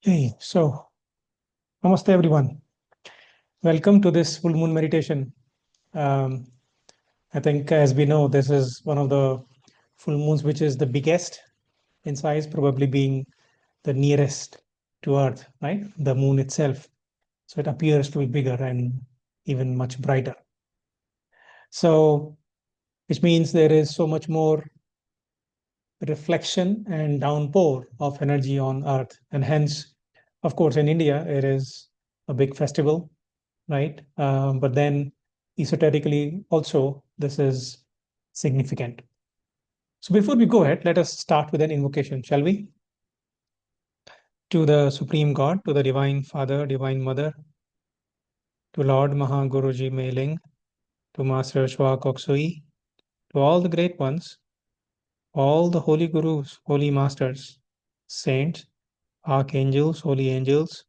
Hey, so namaste everyone. Welcome to this full moon meditation. Um, I think, as we know, this is one of the full moons which is the biggest in size, probably being the nearest to Earth, right? The moon itself. So it appears to be bigger and even much brighter. So, which means there is so much more reflection and downpour of energy on Earth. And hence, of course, in India, it is a big festival, right? But then esoterically also, this is significant. So before we go ahead, let us start with an invocation, shall we? To the Supreme God, to the Divine Father, Divine Mother, to Lord Mahaguruji Meiling, to Master Shwa Koksui, to all the great ones, all the holy gurus, holy masters, saints, archangels, holy angels,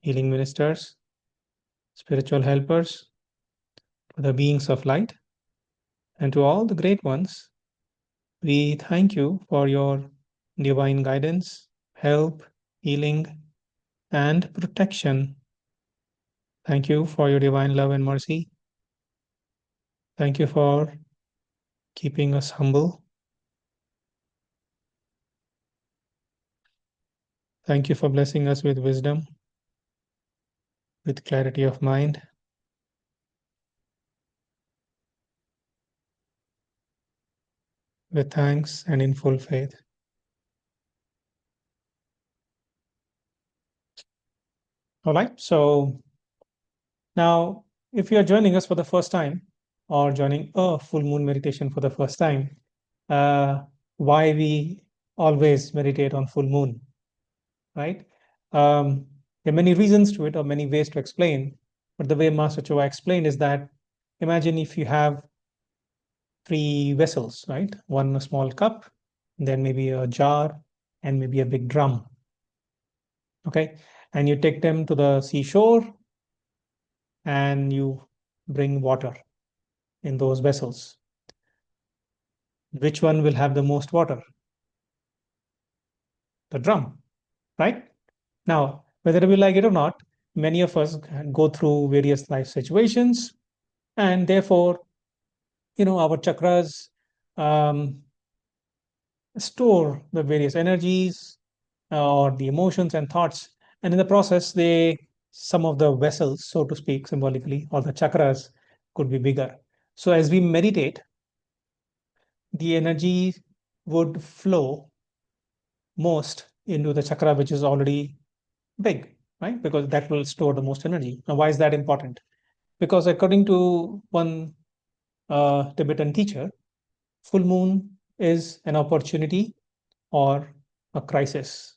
healing ministers, spiritual helpers, to the beings of light, and to all the great ones. We thank you for your divine guidance, help, healing, and protection. Thank you for your divine love and mercy. Thank you for keeping us humble. Thank you for blessing us with wisdom, with clarity of mind, with thanks, and in full faith. All right. So now, if you are joining us for the first time or joining a full moon meditation for the first time, uh, why we always meditate on full moon, right? There are many reasons to it or many ways to explain, but the way Master Choa explained is that imagine if you have three vessels, right? One a small cup, then maybe a jar, and maybe a big drum. Okay, and you take them to the seashore and you bring water in those vessels. Which one will have the most water? The drum, right? Now, whether we like it or not, many of us go through various life situations, and therefore, our chakras um, store the various energies or the emotions and thoughts, and in the process, some of the vessels, so to speak, symbolically, or the chakras could be bigger. So, as we meditate, the energy would flow most into the chakra which is already big, right? Because that will store the most energy. Now, why is that important? Because according to one Tibetan teacher, full moon is an opportunity or a crisis.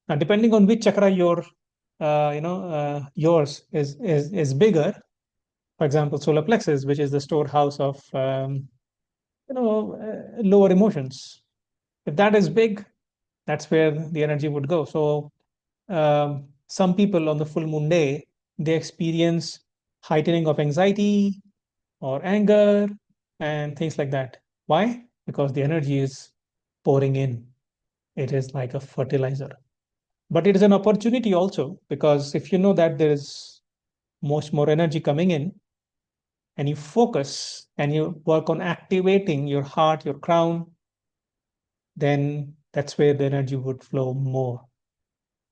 Now, depending on which chakra yours is bigger. For example, solar plexus, which is the storehouse of lower emotions. If that is big, that's where the energy would go. So some people on the full moon day, they experience heightening of anxiety or anger and things like that. Why? Because the energy is pouring in. It is like a fertilizer. But it is an opportunity also, because if you know that there is much more energy coming in and you focus and you work on activating your heart, your crown, then that's where the energy would flow more.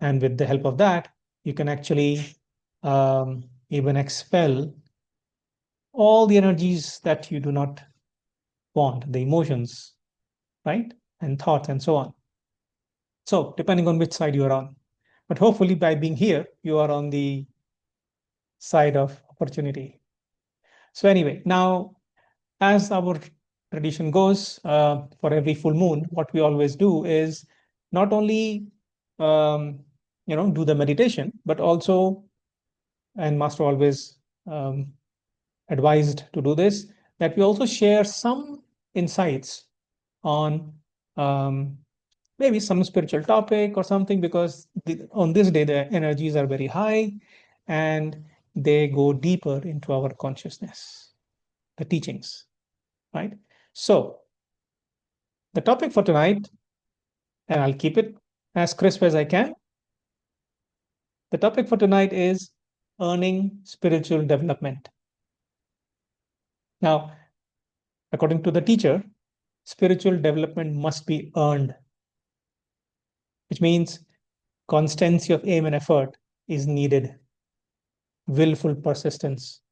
And with the help of that, you can actually even expel all the energies that you do not want, the emotions, right? And thoughts and so on. So, depending on which side you are on. But hopefully, by being here, you are on the side of opportunity. So, anyway, now, as our tradition goes, for every full moon, what we always do is not only do the meditation, but also, and Master always um, advised to do this, that we also share some insights on um, maybe some spiritual topic or something, because on this day the energies are very high and they go deeper into our consciousness, the teachings, right? So the topic for tonight, and I'll keep it as crisp as I can, The topic for tonight is earning spiritual development. Now, according to the teacher, spiritual development must be earned, which means constancy of aim and effort is needed, willful persistence.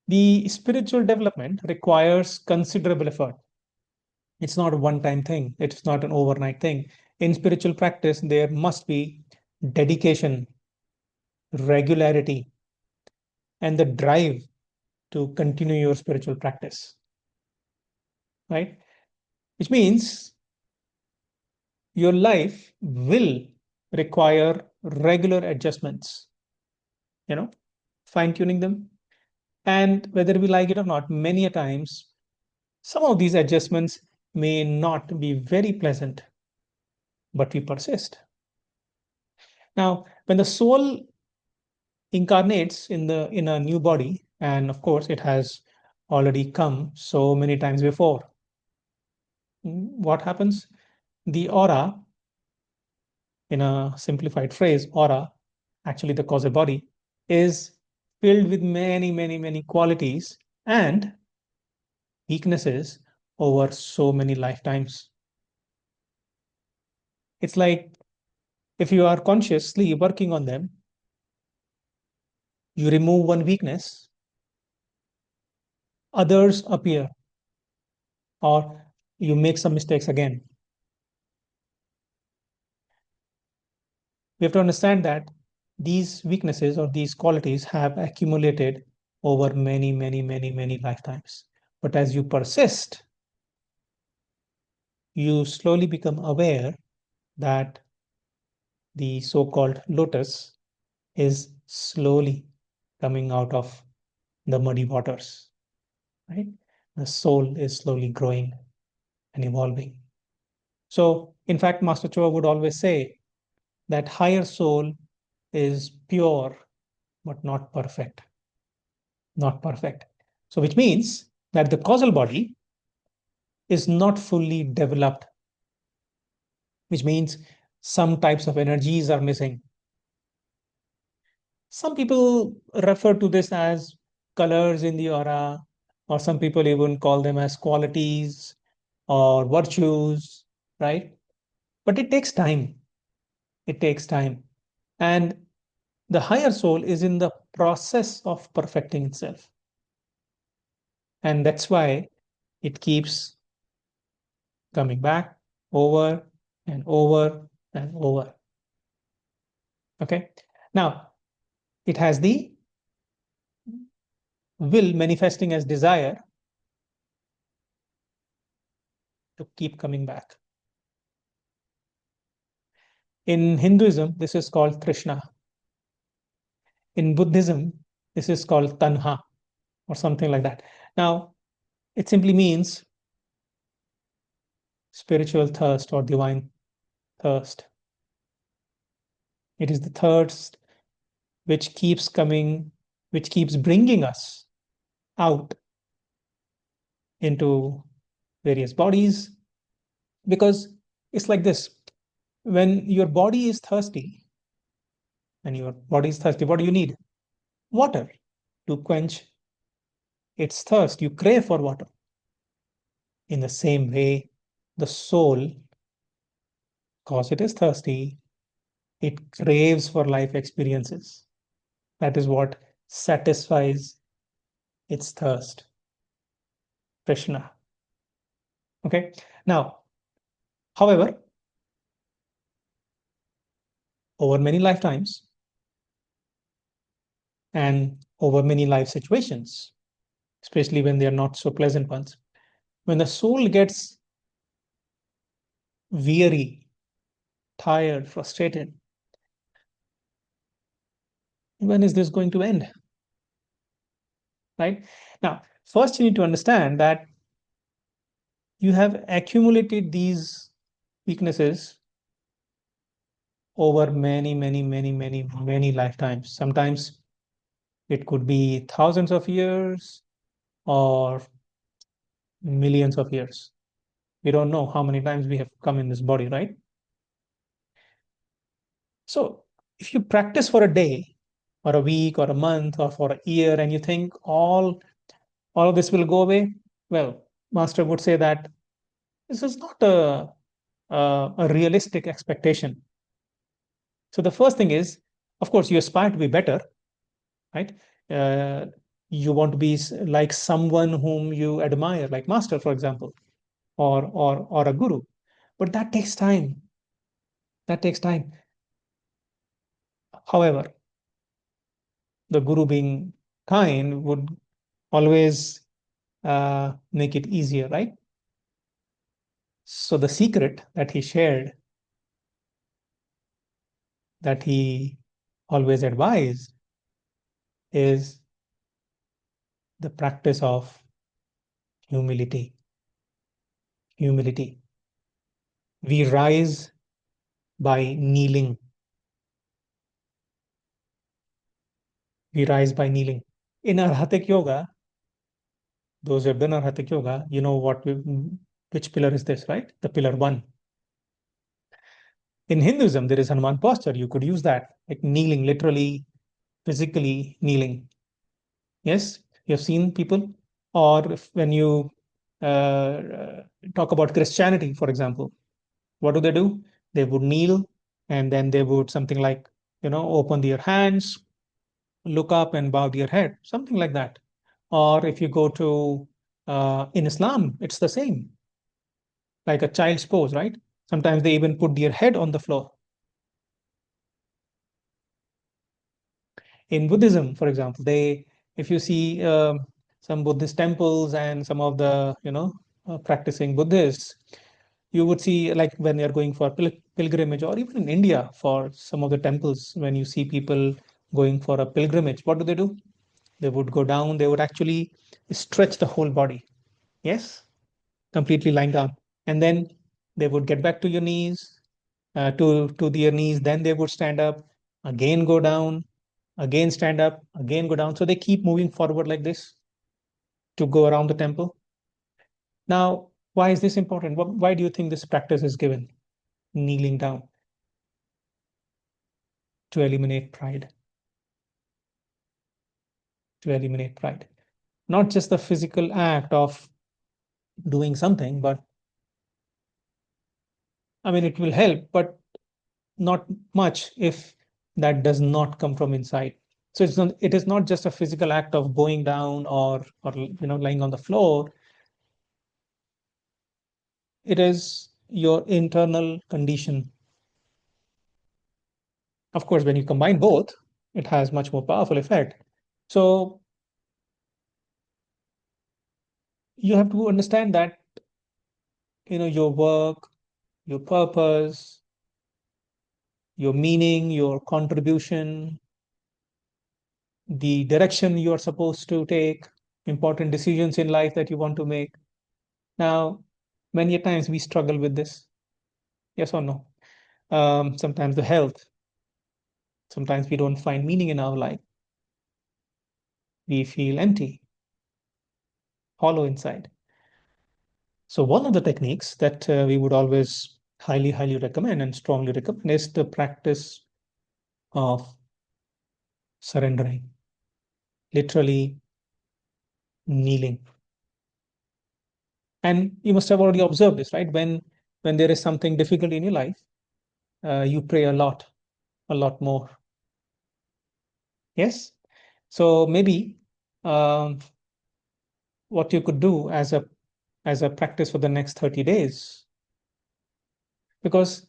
The spiritual development requires considerable effort. It's not a one time thing, it's not an overnight thing. In spiritual practice, there must be dedication, regularity, and the drive to continue your spiritual practice, right? Which means your life will require regular adjustments, you know, fine tuning them. And whether we like it or not, many a times, some of these adjustments may not be very pleasant, but we persist. Now, when the soul incarnates in a new body, and of course, it has already come so many times before, what happens? The aura, in a simplified phrase, aura, actually the causal body, is filled with many, many, many qualities and weaknesses over so many lifetimes. It's like if you are consciously working on them, you remove one weakness, others appear, or you make some mistakes again. We have to understand that these weaknesses or these qualities have accumulated over many, many, many, many lifetimes. But as you persist, you slowly become aware that the so called lotus is slowly coming out of the muddy waters, right? The soul is slowly growing and evolving. So, in fact, Master Choa would always say that higher soul is pure but not perfect. Not perfect. So, which means that the causal body is not fully developed, which means some types of energies are missing. Some people refer to this as colors in the aura, or some people even call them as qualities or virtues, right? But it takes time. It takes time. And the higher soul is in the process of perfecting itself. And that's why it keeps coming back over and over and over. Okay. Now, it has the will manifesting as desire to keep coming back. In Hinduism, this is called Trishna. In Buddhism, this is called Tanha or something like that. Now, it simply means spiritual thirst or divine thirst. It is the thirst which keeps coming, which keeps bringing us out into various bodies. Because it's like this: when your body is thirsty, what do you need? Water to quench its thirst. You crave for water. In the same way, the soul, because it is thirsty, it craves for life experiences. That is what satisfies its thirst. Krishna. Okay. Now, however, over many lifetimes and over many life situations, especially when they are not so pleasant ones, when the soul gets weary, tired, frustrated, when is this going to end? Right? Now, first you need to understand that you have accumulated these weaknesses over many, many, many, many, many lifetimes. Sometimes it could be thousands of years or millions of years. We don't know how many times we have come in this body, right? So If you practice for a day or a week or a month or for a year and you think all of this will go away, well, master would say that this is not a realistic expectation. So the first thing is, of course, you aspire to be better, right? Uh, you want to be like someone whom you admire, like master, for example, or a guru. But that takes time. That takes time. However, the guru being kind would always make it easier, right? So the secret that he shared, that he always advised, is the practice of humility. Humility. We rise by kneeling. We rise by kneeling. In Arhatic Yoga, those who have done Arhatic Yoga, you know which pillar is this, right? The pillar one. In Hinduism, there is Hanuman posture. You could use that, like kneeling, literally, physically kneeling. Yes, you have seen people. Or when you talk about Christianity, for example, what do? They would kneel and then they would something like, open their hands, look up and bow their head, something like that. Or if you go to in Islam, it's the same, like a child's pose, right? Sometimes they even put their head on the floor. In Buddhism, for example, if you see some Buddhist temples and some of the, practicing Buddhists, you would see like when they're going for pilgrimage, or even in India for some of the temples, when you see people going for a pilgrimage, what do? They would go down, they would actually stretch the whole body. Yes, completely lying down. And then they would get back to your knees, to their knees, then they would stand up, again go down, again stand up, again go down. So they keep moving forward like this to go around the temple. Now, why is this important? Why do you think this practice is given? Kneeling down, to eliminate pride, to eliminate pride. Not just the physical act of doing something, but I mean, it will help, but not much if that does not come from inside. So it is not just a physical act of going down or lying on the floor. It is your internal condition. Of course, when you combine both, it has much more powerful effect. So you have to understand that your work, your purpose, your meaning, your contribution, the direction you are supposed to take, important decisions in life that you want to make. Now, many times we struggle with this. Yes or no? Sometimes the health. Sometimes we don't find meaning in our life. We feel empty, hollow inside. So one of the techniques that we would always highly, highly recommend and strongly recommend is the practice of surrendering, literally kneeling. And you must have already observed this, right? When there is something difficult in your life, you pray a lot more. Yes. So maybe um, what you could do as a practice for the next 30 days, because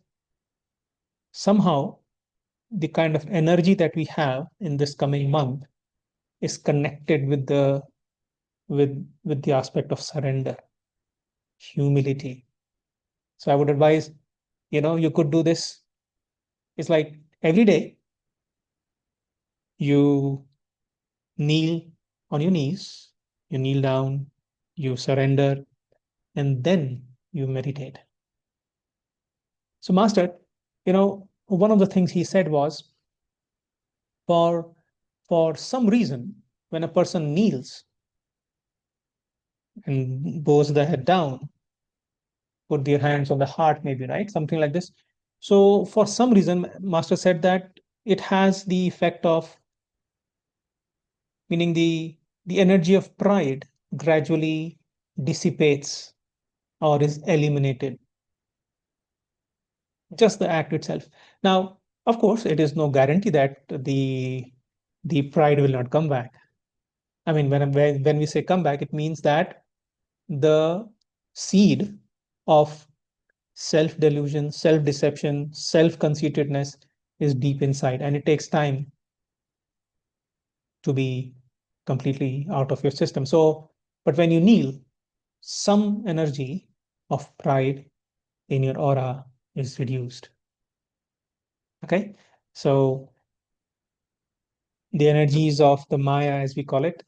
somehow the kind of energy that we have in this coming month is connected with the aspect of surrender, humility. So I would advise, you could do this. It's like every day you kneel on your knees, you kneel down, you surrender, and then you meditate. So, Master, one of the things he said was, for some reason, when a person kneels and bows the head down, put their hands on the heart, maybe, right? Something like this. So, for some reason, Master said that it has the effect of, meaning the energy of pride gradually dissipates or is eliminated, just the act itself. Now, of course, it is no guarantee that the pride will not come back. I mean, when we say come back, it means that the seed of self delusion, self deception, self conceitedness is deep inside, and it takes time to be completely out of your system. So, but when you kneel, some energy of pride in your aura is reduced. Okay. So, the energies of the Maya, as we call it,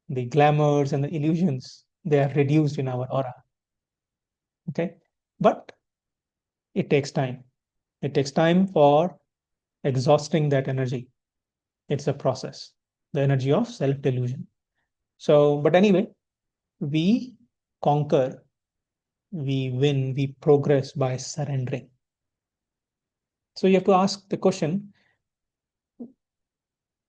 the glamours and the illusions, they are reduced in our aura. Okay. But it takes time. It takes time for exhausting that energy. It's a process, the energy of self delusion. So, but anyway, we conquer, we win, we progress by surrendering. So, you have to ask the question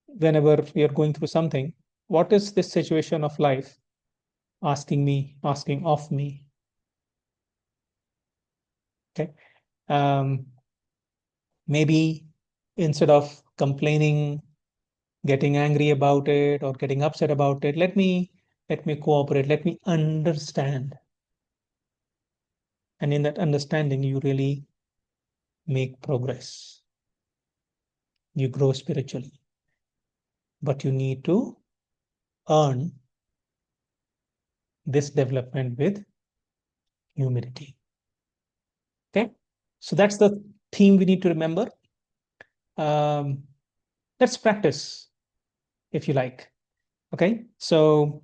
whenever we are going through something, what is this situation of life asking of me? Okay. Um, Maybe instead of complaining, getting angry about it, or getting upset about it, let me cooperate, let me understand. And in that understanding, you really make progress. You grow spiritually. But you need to earn this development with humility. Okay. So that's the theme we need to remember. Um, let's practice if you like. Okay. So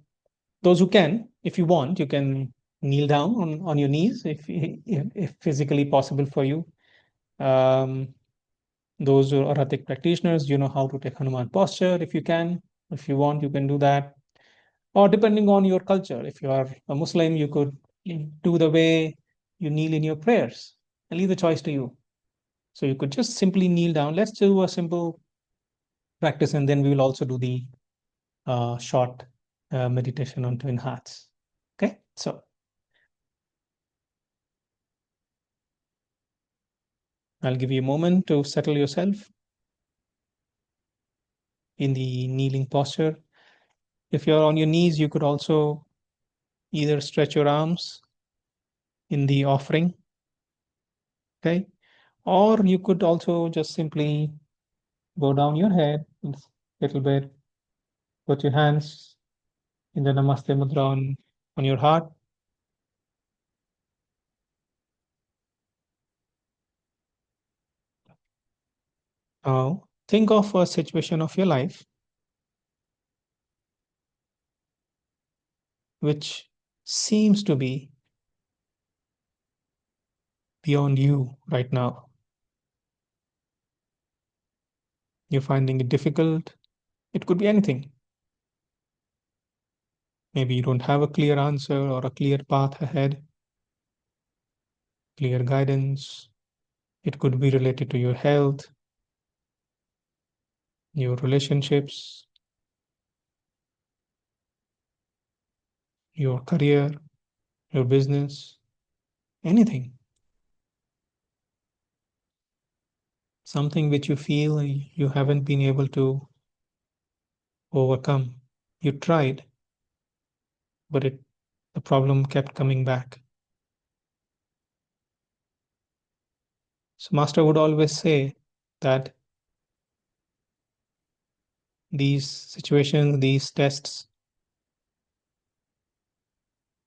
those who can, if you want, you can kneel down on your knees if physically possible for you. Um, those who are Aratic practitioners, you know how to take Hanuman posture if you can. If you want, you can do that. Or depending on your culture, if you are a Muslim, you could do the way you kneel in your prayers. I leave the choice to you. So you could just simply kneel down. Let's do a simple practice, and then we will also do the short meditation on twin hearts. Okay, so I'll give you a moment to settle yourself in the kneeling posture. If you're on your knees, you could also either stretch your arms in the offering, okay, or you could also just simply go down your head a little bit, put your hands in the Namaste Mudra on your heart. Now, think of a situation of your life which seems to be beyond you right now. You're finding it difficult. It could be anything. Maybe you don't have a clear answer or a clear path ahead, clear guidance. It could be related to your health, your relationships, your career, your business, anything. Something which you feel you haven't been able to overcome. You tried, but the problem kept coming back. So Master would always say that these situations, these tests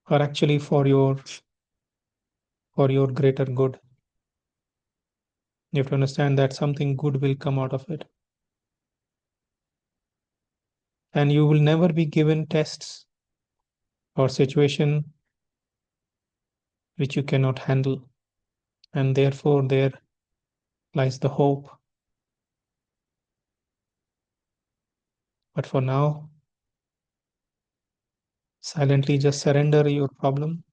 are actually for your greater good. You have to understand that something good will come out of it. And you will never be given tests or situation which you cannot handle. And therefore there lies the hope. But for now, silently just surrender your problem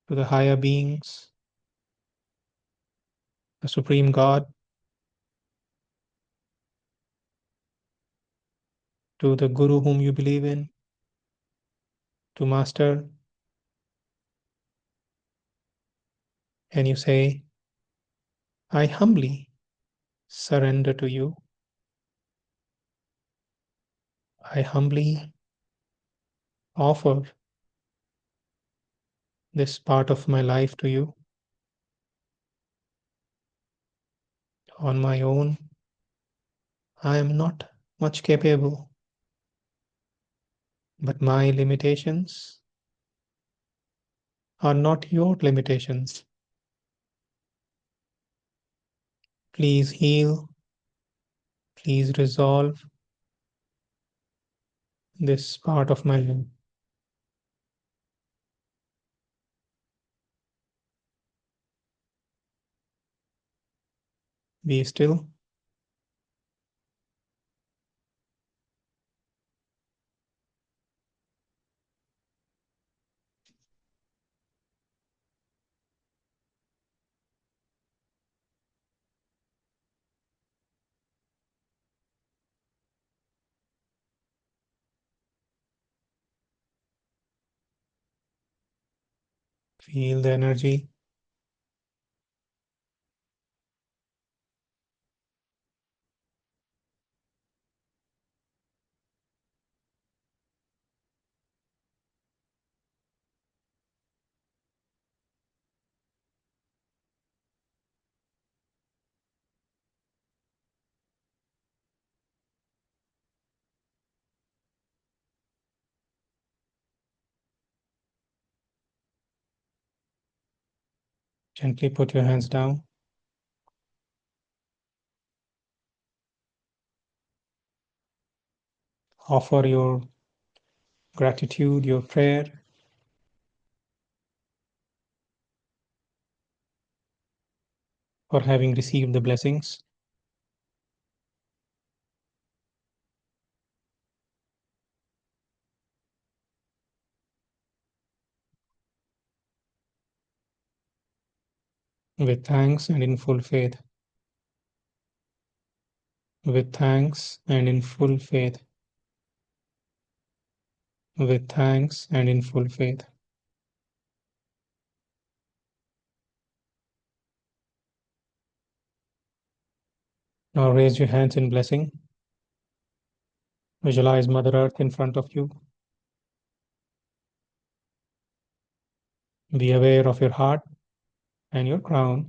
to the higher beings, the Supreme God, to the Guru whom you believe in, to Master, and you say, I humbly surrender to you. I humbly offer this part of my life to you. On my own, I am not much capable, but my limitations are not your limitations. Please heal, please resolve this part of my life. Be still. Feel the energy. Gently put your hands down. Offer your gratitude, your prayer for having received the blessings. With thanks and in full faith. With thanks and in full faith. With thanks and in full faith. Now raise your hands in blessing. Visualize Mother Earth in front of you. Be aware of your heart and your crown.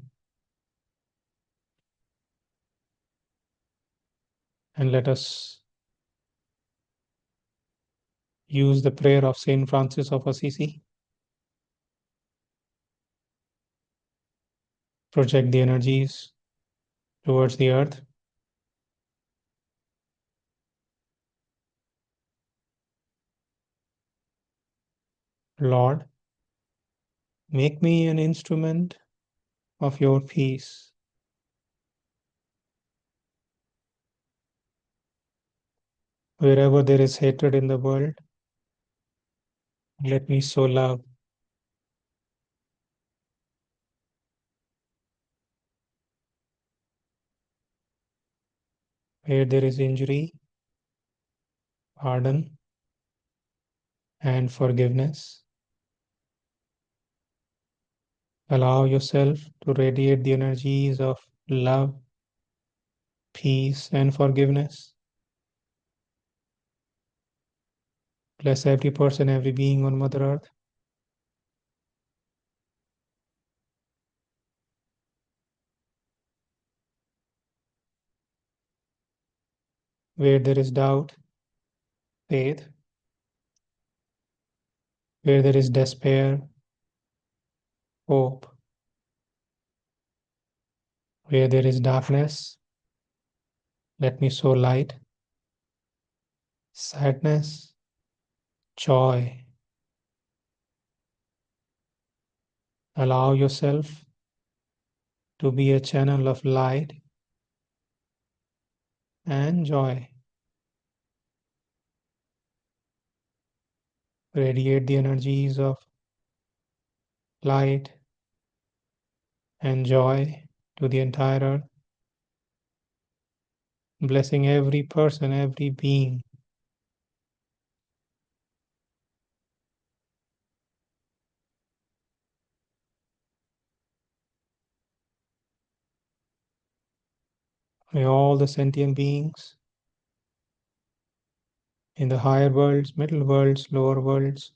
And let us use the prayer of Saint Francis of Assisi. Project the energies towards the earth. Lord, make me an instrument of your peace. Wherever there is hatred in the world, let me sow love. Where there is injury, pardon and forgiveness. Allow yourself to radiate the energies of love, peace, and forgiveness. Bless every person, every being on Mother Earth. Where there is doubt, faith. Where there is despair, hope. Where there is darkness, let me sow light, sadness, joy. Allow yourself to be a channel of light and joy. Radiate the energies of light and joy to the entire earth, blessing every person, every being. May all the sentient beings in the higher worlds, middle worlds, lower worlds,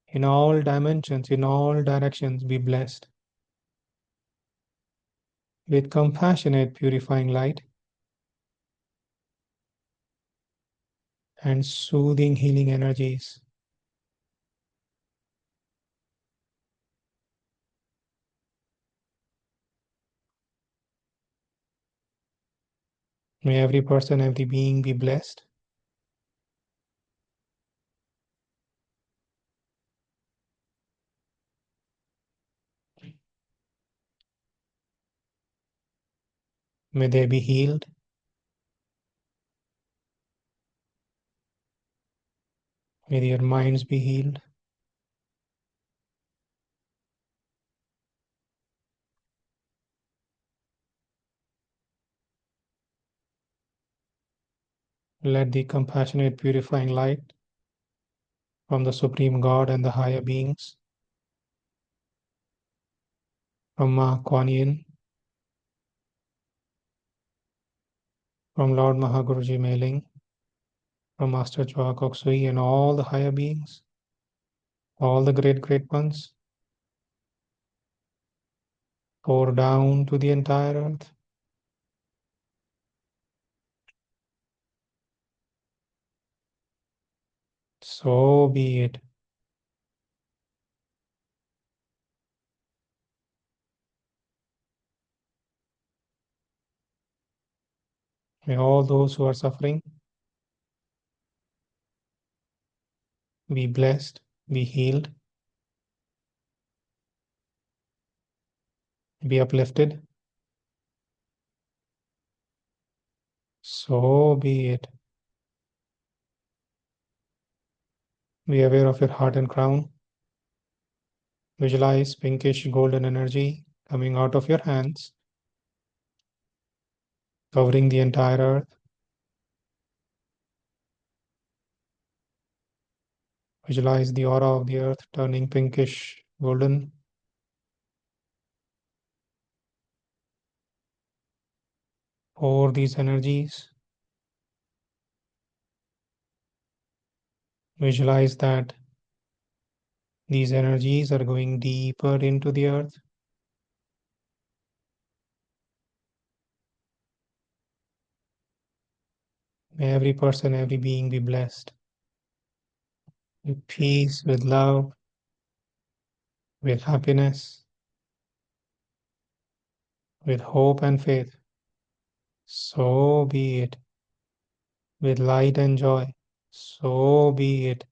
in all dimensions, in all directions, be blessed with compassionate, purifying light and soothing, healing energies. May every person, every being be blessed. May they be healed. May their minds be healed. Let the compassionate, purifying light from the Supreme God and the higher beings, from Ma Kuan Yin, from Lord Mahaguruji Mailing, from Master Chua Kok Sui, and all the higher beings, all the great, great ones, pour down to the entire earth. So be it. May all those who are suffering be blessed, be healed, be uplifted. So be it. Be aware of your heart and crown. Visualize pinkish golden energy coming out of your hands, covering the entire earth. Visualize the aura of the earth turning pinkish golden. Pour these energies. Visualize that these energies are going deeper into the earth. May every person, every being be blessed with peace, with love, with happiness, with hope and faith. So be it. With light and joy. So be it.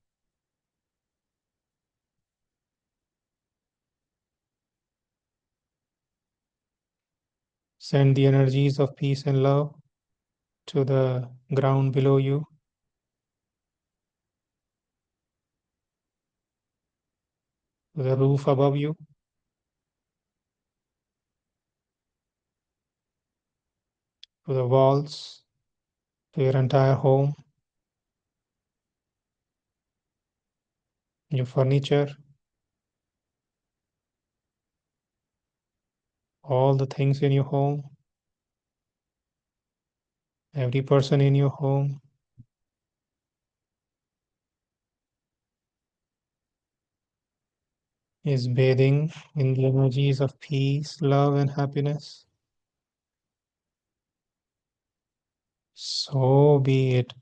Send the energies of peace and love to the ground below you, to the roof above you, to the walls, to your entire home, your furniture, all the things in your home, every person in your home. Is bathing in the energies of peace, love, and happiness. So be it.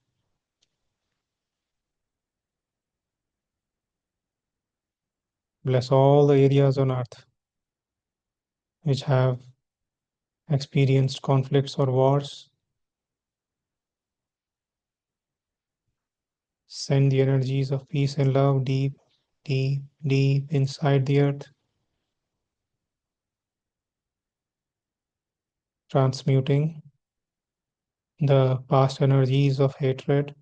Bless all the areas on earth which have experienced conflicts or wars. Send the energies of peace and love deep, deep, deep inside the earth, transmuting the past energies of hatred,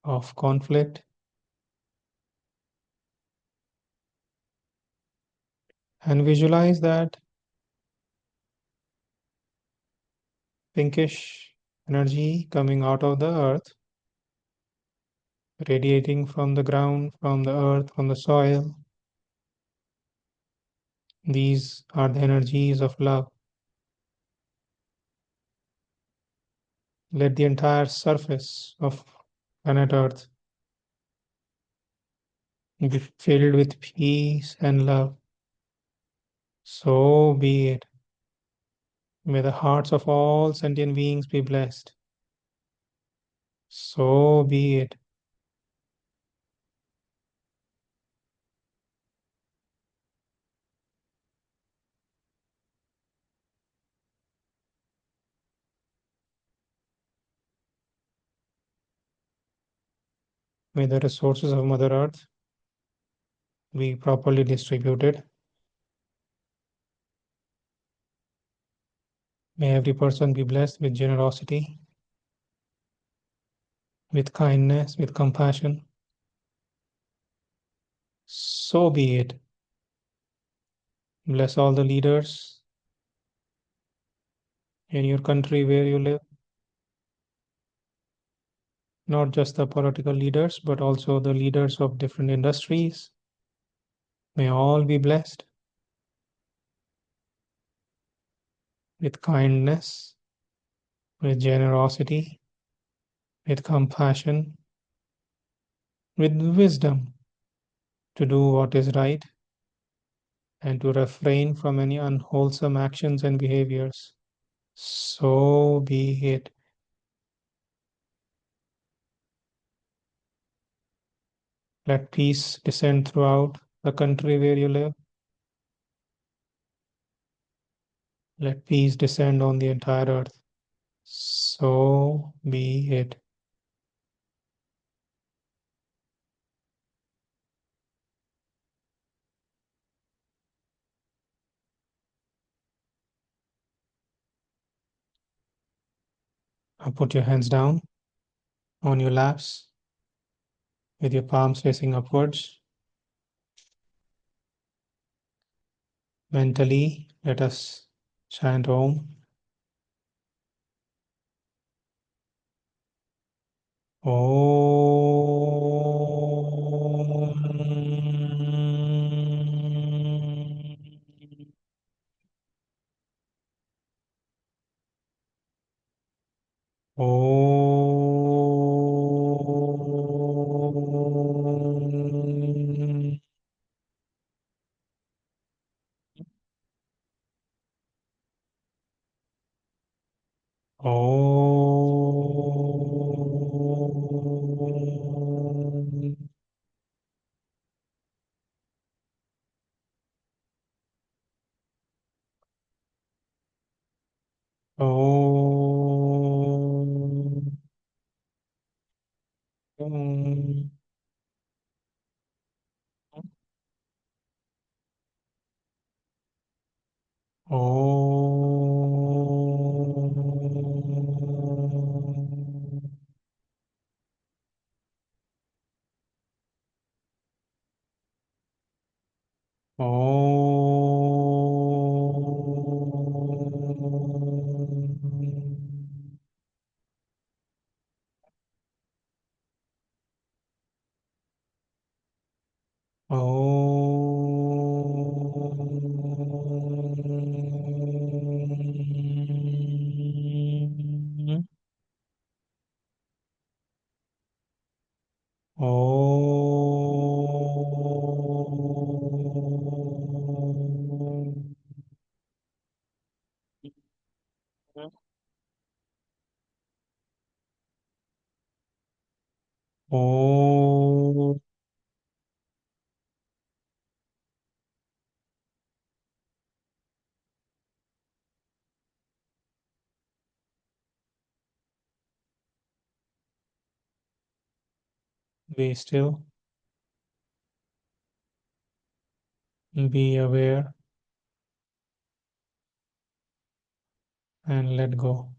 of conflict, and visualize that pinkish energy coming out of the earth, radiating from the ground, from the earth, from the soil. These are the energies of love. Let the entire surface of planet Earth be filled with peace and love. So be it. May the hearts of all sentient beings be blessed. So be it. May the resources of Mother Earth be properly distributed. May every person be blessed with generosity, with kindness, with compassion. So be it. Bless all the leaders in your country where you live, not just the political leaders, but also the leaders of different industries. May all be blessed with kindness, with generosity, with compassion, with wisdom to do what is right and to refrain from any unwholesome actions and behaviors. So be it. Let peace descend throughout the country where you live. Let peace descend on the entire earth. So be it. Now put your hands down on your laps with your palms facing upwards. Mentally, let us chant Om. Om. Om. Om. Om. Om. Om. Om. Om. Om. Om. Be still, be aware, and let go.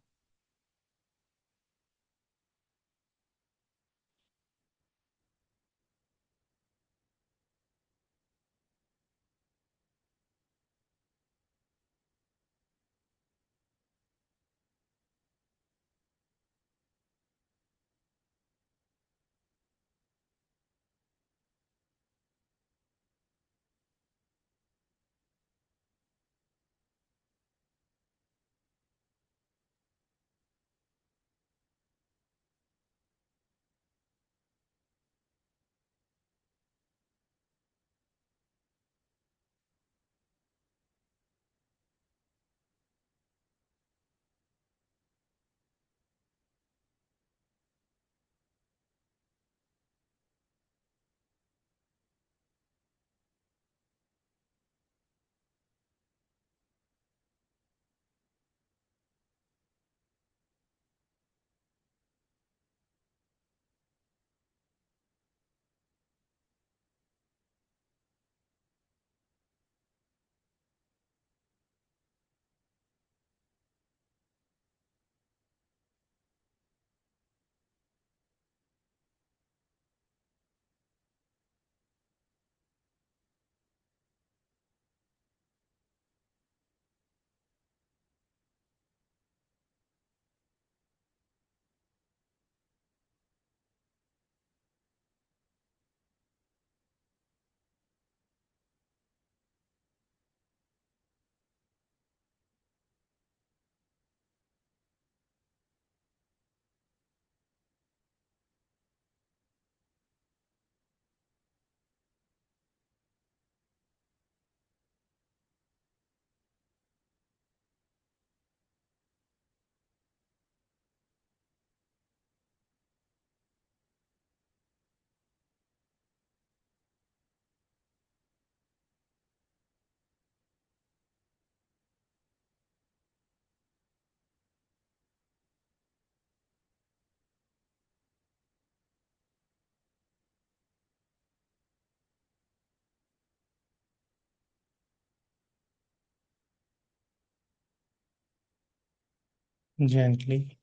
Gently,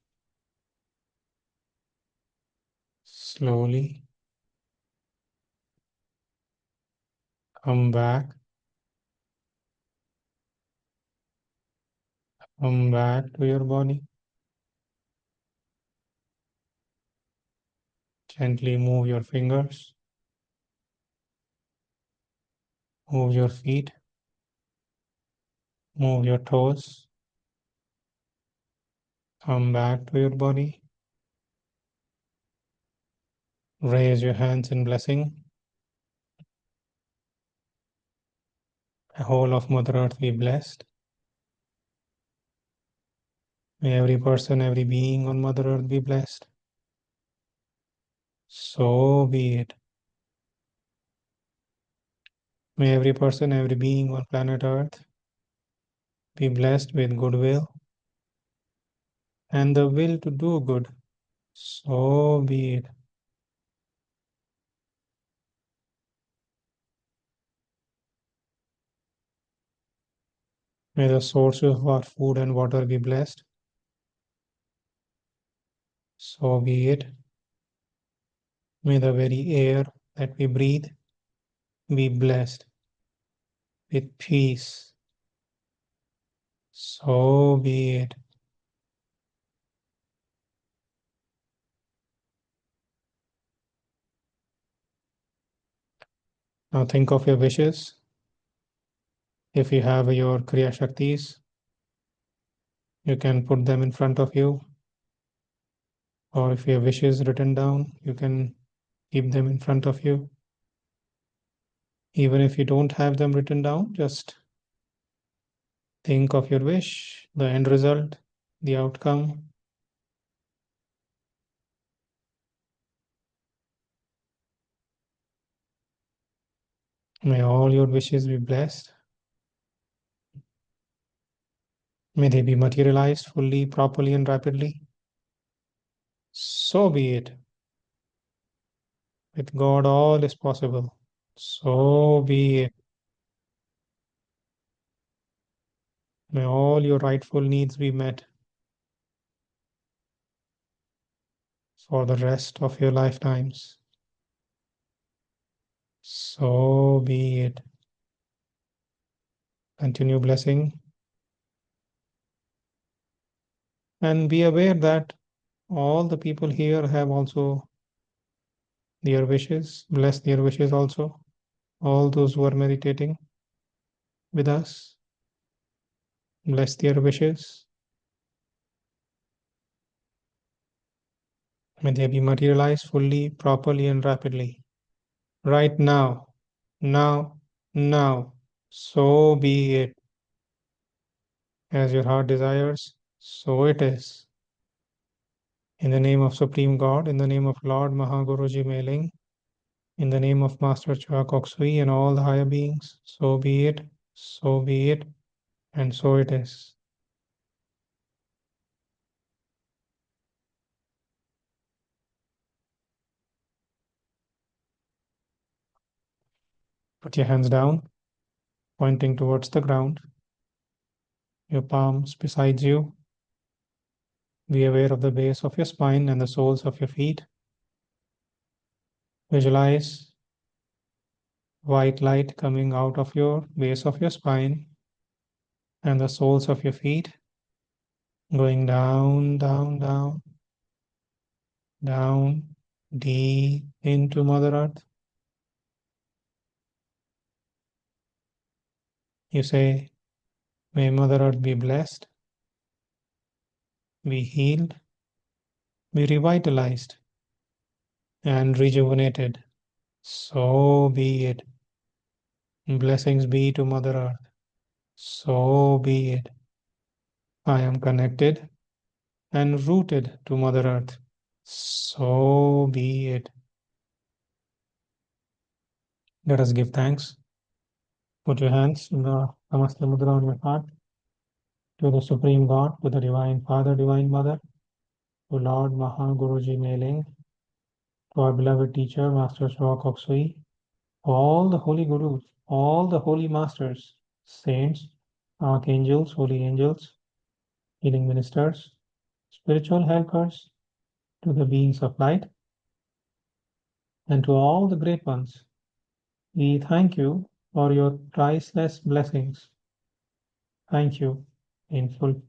slowly, come back, come back to your body. Gently move your fingers, move your feet, move your toes. Come back to your body. Raise your hands in blessing. The whole of Mother Earth be blessed. May every person, every being on Mother Earth be blessed. So be it. May every person, every being on planet Earth be blessed with goodwill and the will to do good. So be it. May the sources of our food and water be blessed. So be it. May the very air that we breathe be blessed with peace. So be it. Now think of your wishes. If you have your Kriya Shaktis, you can put them in front of you. Or if your wishes written down, you can keep them in front of you. Even if you don't have them written down, just think of your wish, the end result, the outcome. May all your wishes be blessed. May they be materialized fully, properly, and rapidly. So be it. With God, all is possible. So be it. May all your rightful needs be met for the rest of your lifetimes. So be it. Continue blessing and be aware that all the people here have also their wishes. Bless their wishes also. All those who are meditating with us, bless their wishes. May they be materialized fully, properly, and rapidly. Right now, now, now. So be it. As your heart desires, so it is. In the name of Supreme God, in the name of Lord Mahaguruji Mailing, in the name of Master Chua Koksui and all the higher beings, so be it, so be it, and so it is. Put your hands down, pointing towards the ground, your palms beside you. Be aware of the base of your spine and the soles of your feet. Visualize white light coming out of your base of your spine and the soles of your feet, going down, down, down, down, deep into Mother Earth. You say, may Mother Earth be blessed, be healed, be revitalized, and rejuvenated. So be it. Blessings be to Mother Earth. So be it. I am connected and rooted to Mother Earth. So be it. Let us give thanks. Put your hands in the Namaste Mudra on your heart to the Supreme God, to the Divine Father, Divine Mother, to Lord Maha Guruji Mailing, to our beloved teacher, Master Shwa Koksui, all the holy Gurus, all the holy masters, saints, archangels, holy angels, healing ministers, spiritual helpers, to the beings of light, and to all the great ones. We thank you for your priceless blessings. Thank you in full.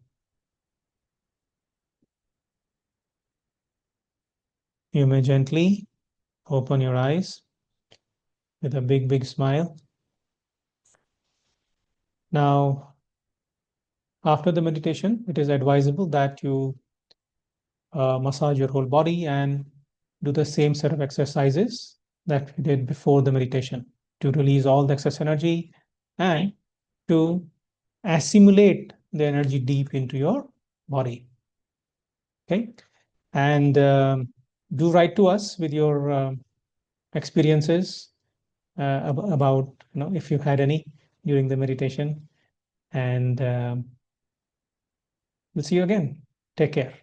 You may gently open your eyes with a big, big smile. Now, after the meditation, it is advisable that you massage your whole body and do the same set of exercises that we did before the meditation to release all the excess energy and to assimilate the energy deep into your body. Okay. And do write to us with your experiences about, if you had any during the meditation. And we'll see you again. Take care.